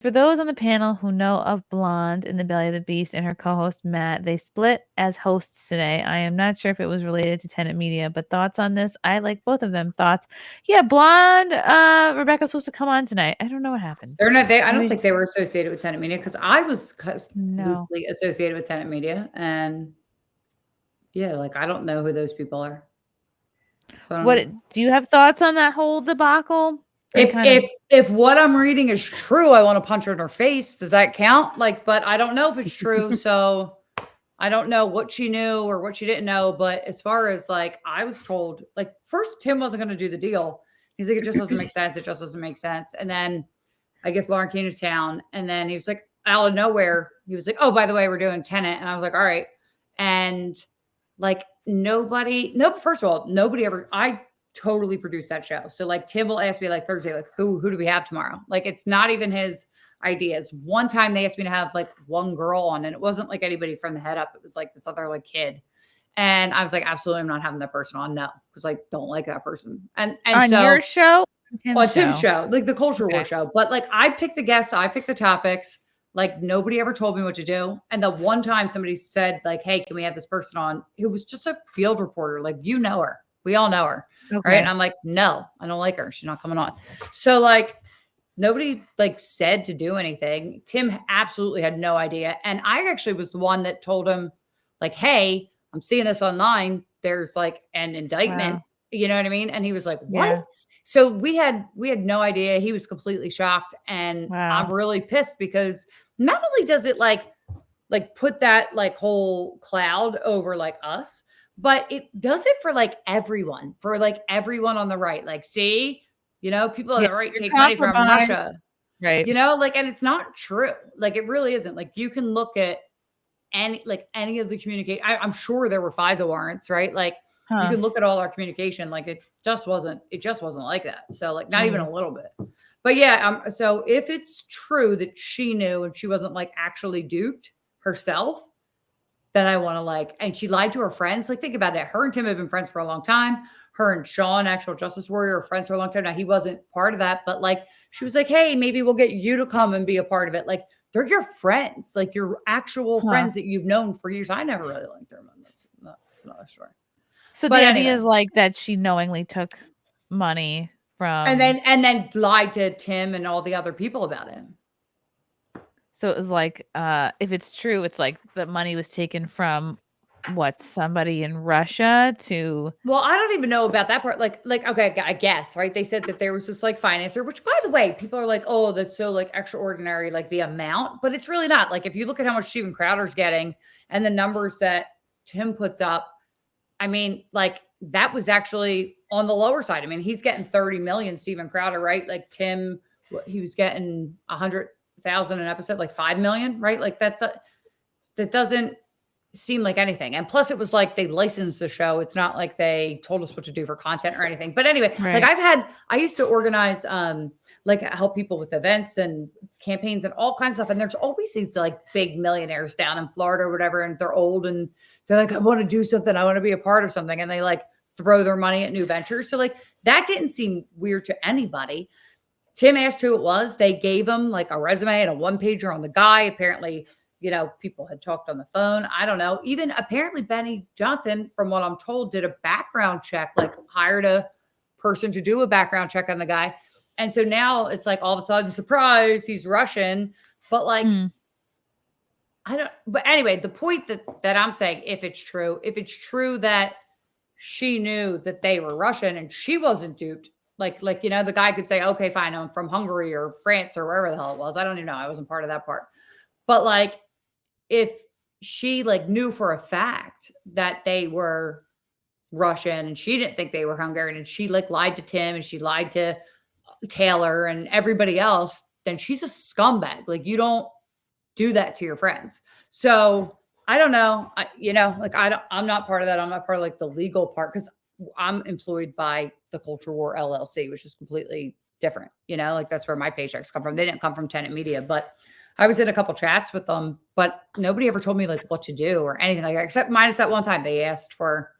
For those on the panel who know of Blonde in the Belly of the Beast and her co-host Matt, they split as hosts today. I am not sure if it was related to Tenet Media, but thoughts on this? I like both of them. Thoughts? Yeah, Blonde. Rebecca was supposed to come on tonight. I don't know what happened. They're not. I don't think they were associated with Tenet Media because I was loosely No. associated with Tenet Media, and yeah, like I don't know who those people are. So I don't What know. do you have thoughts on that whole debacle? If what I'm reading is true, I want to punch her in her face. Does that count? Like, but I don't know if it's true. So I don't know what she knew or what she didn't know. But as far as like, I was told, like, first Tim wasn't going to do the deal. He's like, it just doesn't make sense. It just doesn't make sense. And then I guess Lauren came to town, and then he was like, out of nowhere, he was like, oh, by the way, we're doing Tenet. And I was like, all right. And like first of all, nobody ever, I totally produced that show. So like Tim will ask me like Thursday, like who do we have tomorrow? Like it's not even his ideas. One time they asked me to have like one girl on, and it wasn't like anybody from the head up. It was like this other like kid. And I was like, absolutely, I'm not having that person on. No, because I don't like that person. And on so your show, Tim's show, like the Culture War show. But like I picked the guests, I picked the topics. Like nobody ever told me what to do. And the one time somebody said, like, hey, can we have this person on? It was just a field reporter. Like, you know her. We all know her. Right. And I'm like, no, I don't like her. She's not coming on. So like nobody like said to do anything. Tim absolutely had no idea. And I actually was the one that told him, like, hey, I'm seeing this online. There's like an indictment. Wow. You know what I mean? And he was like, what? Yeah. So we had no idea. He was completely shocked. And wow. I'm really pissed because not only does it like put that like whole cloud over like us, but it does it for like everyone on the right. Like, see, you know, people on the right take money from Russia. Right. You know, like, and it's not true. Like, it really isn't. Like, you can look at any of the communication. I'm sure there were FISA warrants, right? Like, you can look at all our communication. Like, it just wasn't like that. So like, not even a little bit. But yeah, so if it's true that she knew and she wasn't like actually duped herself, then I want to like, and she lied to her friends. Like, think about it. Her and Tim have been friends for a long time. Her and Sean, actual Justice Warrior, are friends for a long time. Now, he wasn't part of that, but like, she was like, hey, maybe we'll get you to come and be a part of it. Like, they're your friends, like your actual friends that you've known for years. I never really liked them. That's another story. So but the idea is like that she knowingly took money from, and then lied to Tim and all the other people about it. So it was like, if it's true, it's like the money was taken from somebody in Russia to. Well, I don't even know about that part. Like, okay, I guess, right? They said that there was this like financer, which by the way, people are like, oh, that's so like extraordinary, like the amount, but it's really not. Like, if you look at how much Steven Crowder's getting and the numbers that Tim puts up, I mean, like that was actually on the lower side. I mean, he's getting 30 million, Steven Crowder, right? Like Tim, he was getting 100,000 an episode, like 5 million, right? Like that doesn't seem like anything. And plus it was like they licensed the show. It's not like they told us what to do for content or anything. But anyway, right. Like I used to organize, like help people with events and campaigns and all kinds of stuff. And there's always these like big millionaires down in Florida or whatever. And they're old and they're like, I want to do something. I want to be a part of something. And they like throw their money at new ventures. So like that didn't seem weird to anybody. Tim asked who it was. They gave him like a resume and a one-pager on the guy. Apparently, you know, people had talked on the phone. I don't know. Even apparently Benny Johnson, from what I'm told, did a background check, like hired a person to do a background check on the guy. And so now it's like all of a sudden, surprise, he's Russian. But like, but anyway, the point that I'm saying, if it's true that she knew that they were Russian and she wasn't duped, like, you know, the guy could say, okay, fine, I'm from Hungary or France or wherever the hell it was. I don't even know. I wasn't part of that part. But like, if she like knew for a fact that they were Russian and she didn't think they were Hungarian and she like lied to Tim and she lied to Taylor and everybody else, then she's a scumbag. Like, you don't do that to your friends. So I don't know. I'm not part of that. I'm not part of like the legal part because I'm employed by the Culture War LLC, which is completely different. You know, like that's where my paychecks come from. They didn't come from Tenet Media, but I was in a couple chats with them, but nobody ever told me like what to do or anything like that, except minus that one time they asked for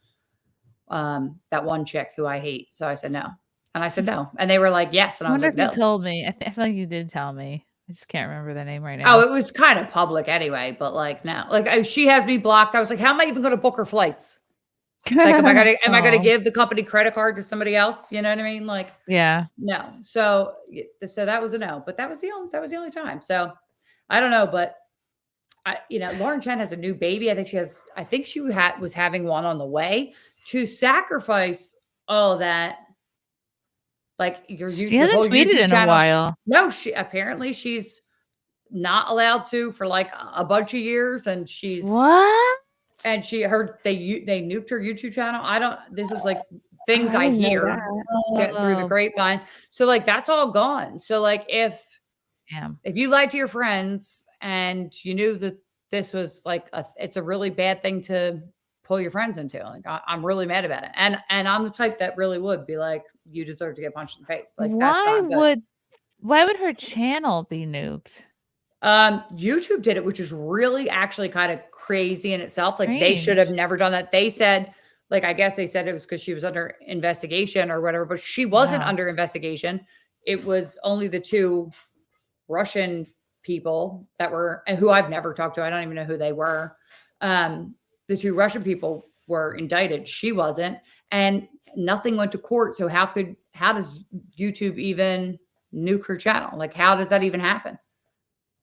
that one chick who I hate. So I said no. And I said no. And they were like, yes. And I was like, no. You told me. I feel like you did tell me. I just can't remember the name right Oh, now. it was kind of public anyway, but like no, like she has me blocked. I was like, how am I even going to book her flights? Like, am I gonna Oh, give the company credit card to somebody else? You know what I mean? Like, yeah. no. So that was a no. But that was the only time. So I don't know, but Lauren Chen has a new baby. I think she was having one on the way. To sacrifice all that, like She your hasn't whole tweeted YouTube in a channel. while. No, she's not allowed to for like a bunch of years, and What? she heard they nuked her YouTube channel. This is like Oh, things I I didn't know hear get through the Oh, grapevine. So like that's all gone. So like damn. if you lied to your friends and you knew that this was like it's a really bad thing to pull your friends into, like I'm really mad about it. And I'm the type that really would be like, you deserve to get punched in the face. Like that's not good. Why would her channel be nuked? YouTube did it, which is really actually kind of crazy in itself. Like they should have Strange. never done that. They said, like, I guess they said it was because she was under investigation or whatever, but she wasn't Wow. under investigation. It was only the two Russian people that were, and who I've never talked to. I don't even know who they were. The two Russian people were indicted. She wasn't, and nothing went to court. So how does YouTube even nuke her channel? Like, how does that even happen?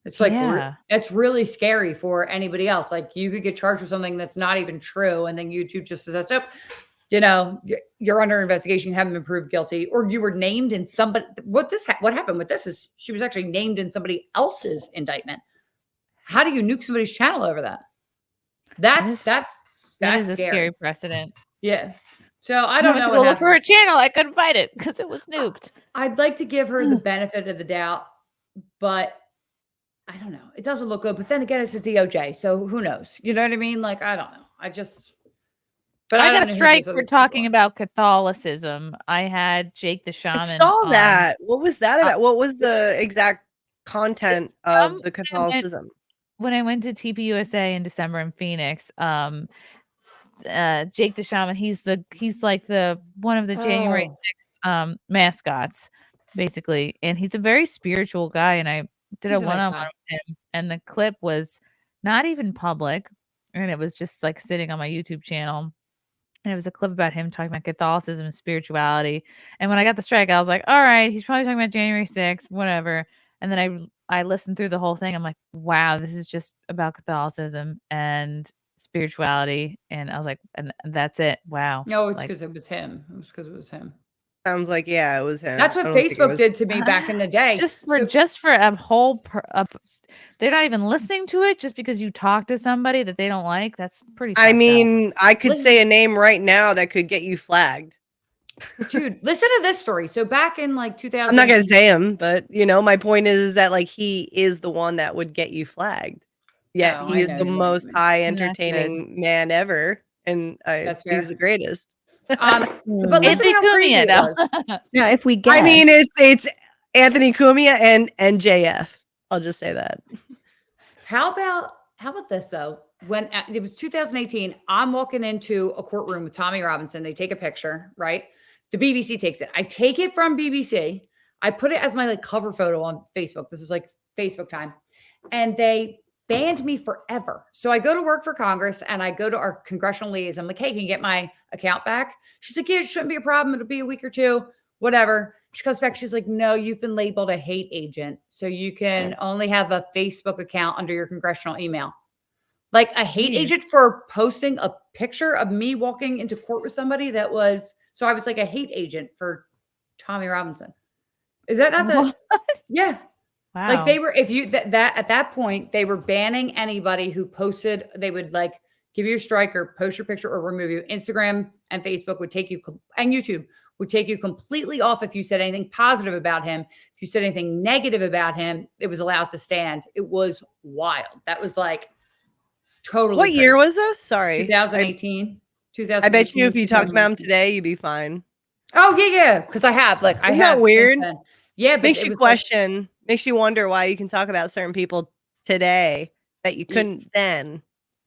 It's like, Yeah. it's really scary for anybody else. Like you could get charged with something that's not even true. And then YouTube just says, oh, you're under investigation. You haven't been proved guilty, or you were named in somebody. What happened with this is she was actually named in somebody else's indictment. How do you nuke somebody's channel over that? That is a scary precedent. Yeah. So I don't know. To go look for her channel. I couldn't find it because it was nuked. I'd like to give her the benefit of the doubt, but I don't know. It doesn't look good, but then again, it's a DOJ, so who knows? You know what I mean? Like, I don't know. But I got a strike for talking about Catholicism. I had Jake the Shaman. I saw that. What was that about? What was the exact content of the Catholicism? When I went to TPUSA in December in Phoenix, Jake the Shaman, he's like the one of the January 6th mascots, basically, and he's a very spiritual guy, and I did a one-on-one with him, and the clip was not even public, and it was just like sitting on my YouTube channel, and it was a clip about him talking about Catholicism and spirituality. And when I got the strike, I was like, all right, he's probably talking about January 6th, whatever. And then I listened through the whole thing. I'm like, wow, this is just about Catholicism and spirituality. And I was like, and that's it. Wow. No, it's because it was him. It was because it was him. Sounds like, yeah, it was him. That's what Facebook did to me back in the day. Just for a whole, they're not even listening to it just because you talk to somebody that they don't like. That's pretty. I mean, I could say a name right now that could get you flagged. Dude, listen to this story. So back in like 2000, I'm not gonna say him, but my point is that like he is the one that would get you flagged. Yet he is the most high entertaining man ever, and he's the greatest. But listen to how crazy it was. No, if we get, I mean, it's Anthony Cumia and JF. I'll just say that. How about this though? When it was 2018, I'm walking into a courtroom with Tommy Robinson. They take a picture, right? The BBC takes it. I take it from BBC. I put it as my like cover photo on Facebook. This is like Facebook time, and they banned me forever. So I go to work for Congress and I go to our congressional liaison. I'm like, hey, can you get my account back? She's like, yeah, it shouldn't be a problem. It'll be a week or two, whatever. She comes back. She's like, no, you've been labeled a hate agent. So you can only have a Facebook account under your congressional email. Like a hate agent for posting a picture of me walking into court with somebody that was, so I was like a hate agent for Tommy Robinson. Is that not the, yeah. Wow. Like they were, if you, that at that point, they were banning anybody who posted, they would like give you a strike or post your picture or remove you. Instagram and Facebook would take you, and YouTube would take you completely off if you said anything positive about him. If you said anything negative about him, it was allowed to stand. It was wild. That was like totally. What year was this? Sorry. 2018. I bet you if you talked about him today, you'd be fine. Oh, yeah. Because I have. Like, I have. Isn't that weird? Yeah. But makes you question, makes you wonder why you can talk about certain people today that you couldn't then.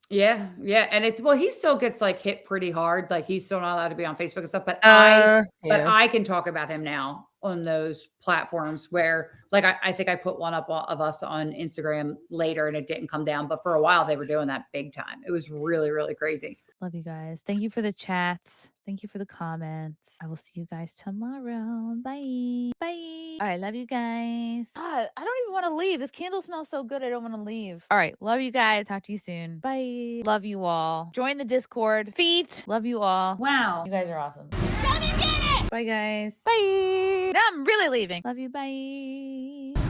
Yeah. And it's, well, he still gets like hit pretty hard. Like he's still not allowed to be on Facebook and stuff, but I can talk about him now on those platforms where like I think I put one up of us on Instagram later and it didn't come down, but for a while they were doing that big time. It was really, really crazy. Love you guys. Thank you for the chats. Thank you for the comments. I will see you guys tomorrow. Bye. Bye. All right. Love you guys. God, I don't even want to leave. This candle smells so good. I don't want to leave. All right. Love you guys. Talk to you soon. Bye. Love you all. Join the Discord. Feet. Love you all. Wow. You guys are awesome. Come and get it. Bye, guys. Bye. Now I'm really leaving. Love you. Bye.